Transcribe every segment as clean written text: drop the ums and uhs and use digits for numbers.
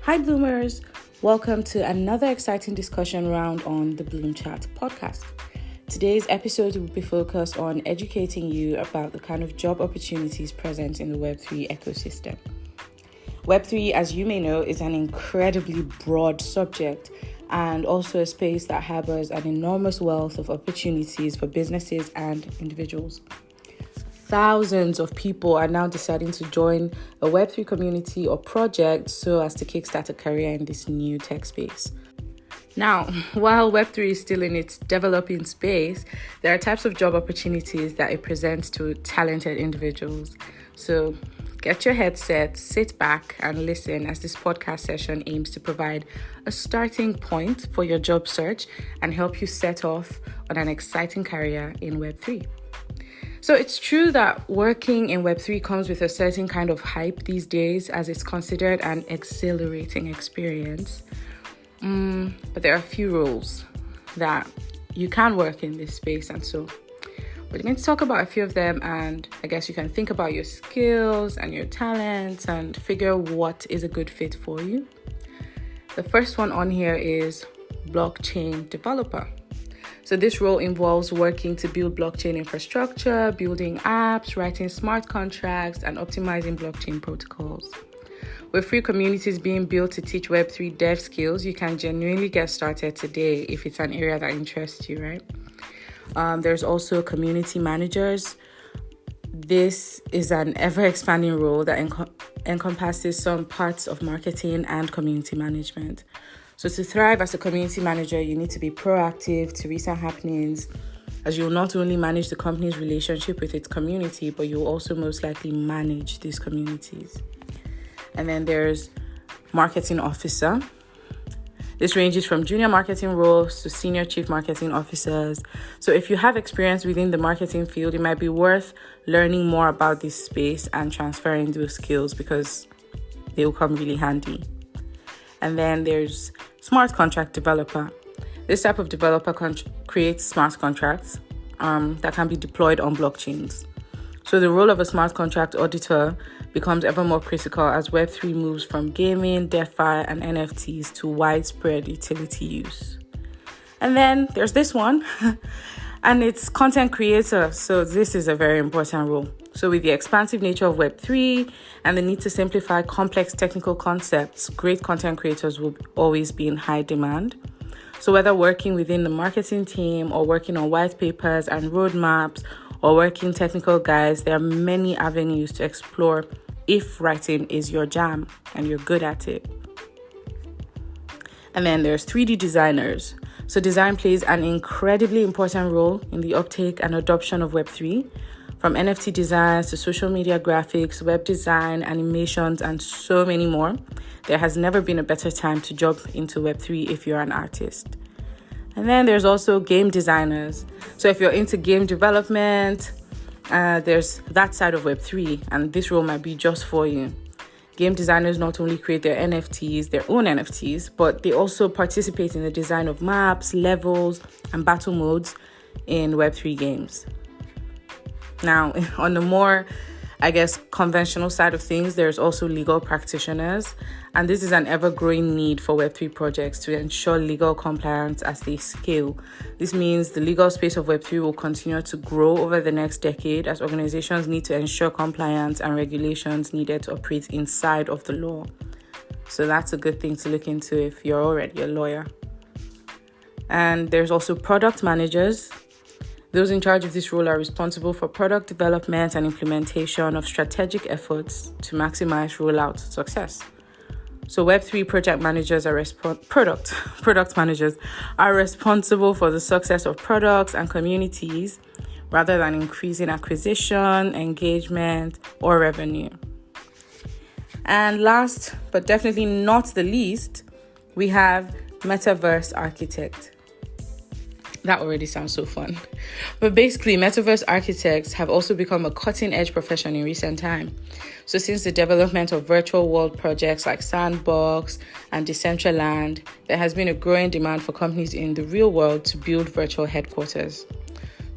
Hi Bloomers, welcome to another exciting discussion round on the Bloom Chat podcast. Today's episode will be focused on educating you about the kind of job opportunities present in the Web3 ecosystem. Web3, as you may know, is an incredibly broad subject and also a space that harbors an enormous wealth of opportunities for businesses and individuals. Thousands of people are now deciding to join a Web3 community or project so as to kickstart a career in this new tech space. Now, while Web3 is still in its developing space, there are types of job opportunities that it presents to talented individuals. So get your headset, sit back and listen as this podcast session aims to provide a starting point for your job search and help you set off on an exciting career in Web3. So it's true that working in Web3 comes with a certain kind of hype these days as it's considered an exhilarating experience. But there are a few rules that you can work in this space, and so we're going to talk about a few of them, and I guess you can think about your skills and your talents and figure what is a good fit for you. The first one on here is blockchain developer. So this role involves working to build blockchain infrastructure, building apps, writing smart contracts, and optimizing blockchain protocols. With free communities being built to teach Web3 dev skills, you can genuinely get started today if it's an area that interests you, right? There's also community managers. This is an ever-expanding role that encompasses some parts of marketing and community management. So to thrive as a community manager, you need to be proactive to recent happenings, as you'll not only manage the company's relationship with its community, but you'll also most likely manage these communities. And then there's marketing officer. This ranges from junior marketing roles to senior chief marketing officers. So if you have experience within the marketing field, it might be worth learning more about this space and transferring those skills because they will come really handy. And then there's smart contract developer. This type of developer creates smart contracts that can be deployed on blockchains. So the role of a smart contract auditor becomes ever more critical as Web3 moves from gaming, DeFi, and NFTs to widespread utility use. And then there's this one, and it's content creator. So this is a very important role. So with the expansive nature of Web3 and the need to simplify complex technical concepts, great content creators will always be in high demand. So whether working within the marketing team or working on white papers and roadmaps or working technical guides, there are many avenues to explore if writing is your jam and you're good at it. And then there's 3D designers. So design plays an incredibly important role in the uptake and adoption of Web3. From NFT designs to social media graphics, web design, animations, and so many more, there has never been a better time to jump into Web3 if you're an artist. And then there's also game designers. So if you're into game development, there's that side of Web3, and this role might be just for you. Game designers not only create their own NFTs, but they also participate in the design of maps, levels, and battle modes in Web3 games. Now, on the more, conventional side of things, there's also legal practitioners. And this is an ever-growing need for Web3 projects to ensure legal compliance as they scale. This means the legal space of Web3 will continue to grow over the next decade as organizations need to ensure compliance and regulations needed to operate inside of the law. So that's a good thing to look into if you're already a lawyer. And there's also product managers. Those in charge of this role are responsible for product development and implementation of strategic efforts to maximize rollout success. So Web3 project managers product managers are responsible for the success of products and communities rather than increasing acquisition, engagement, or revenue. And last, but definitely not the least, we have metaverse architect. That already sounds so fun. But basically, metaverse architects have also become a cutting-edge profession in recent time. So since the development of virtual world projects like Sandbox and Decentraland, there has been a growing demand for companies in the real world to build virtual headquarters.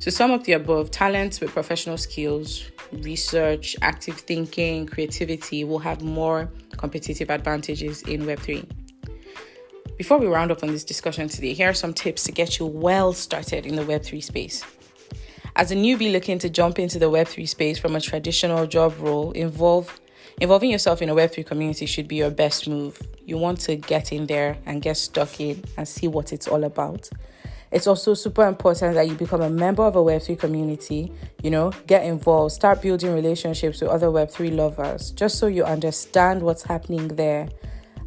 To sum up the above, talents with professional skills, research, active thinking, creativity will have more competitive advantages in Web3. Before we round up on this discussion today, here are some tips to get you well started in the Web3 space. As a newbie looking to jump into the Web3 space from a traditional job role, involving yourself in a Web3 community should be your best move. You want to get in there and get stuck in and see what it's all about. It's also super important that you become a member of a Web3 community, get involved, start building relationships with other Web3 lovers, just so you understand what's happening there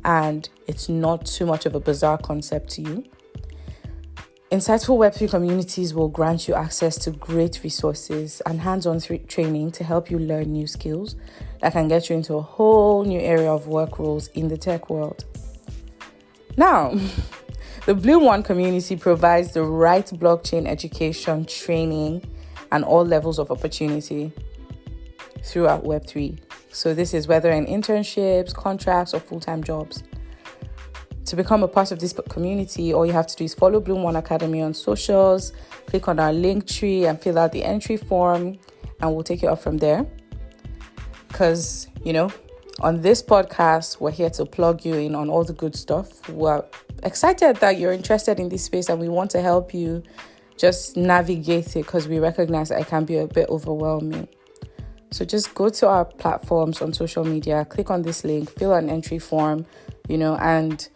and it's not too much of a bizarre concept to you. Insightful Web3 communities will grant you access to great resources and hands-on training to help you learn new skills that can get you into a whole new area of work roles in the tech world. Now, the Bloom One community provides the right blockchain education, training, and all levels of opportunity throughout Web3. So this is whether in internships, contracts, or full-time jobs. To become a part of this community, all you have to do is follow Bloom One Academy on socials, click on our link tree and fill out the entry form, and we'll take you up from there. Because, on this podcast, we're here to plug you in on all the good stuff. We're excited that you're interested in this space and we want to help you just navigate it because we recognize that it can be a bit overwhelming. So just go to our platforms on social media, click on this link, fill an entry form, and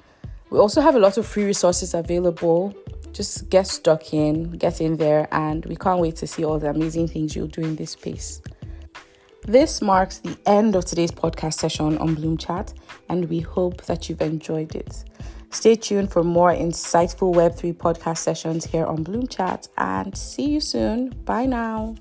we also have a lot of free resources available. Just get stuck in, get in there, and we can't wait to see all the amazing things you'll do in this space. This marks the end of today's podcast session on Bloom Chat, and we hope that you've enjoyed it. Stay tuned for more insightful Web3 podcast sessions here on Bloom Chat, and see you soon. Bye now.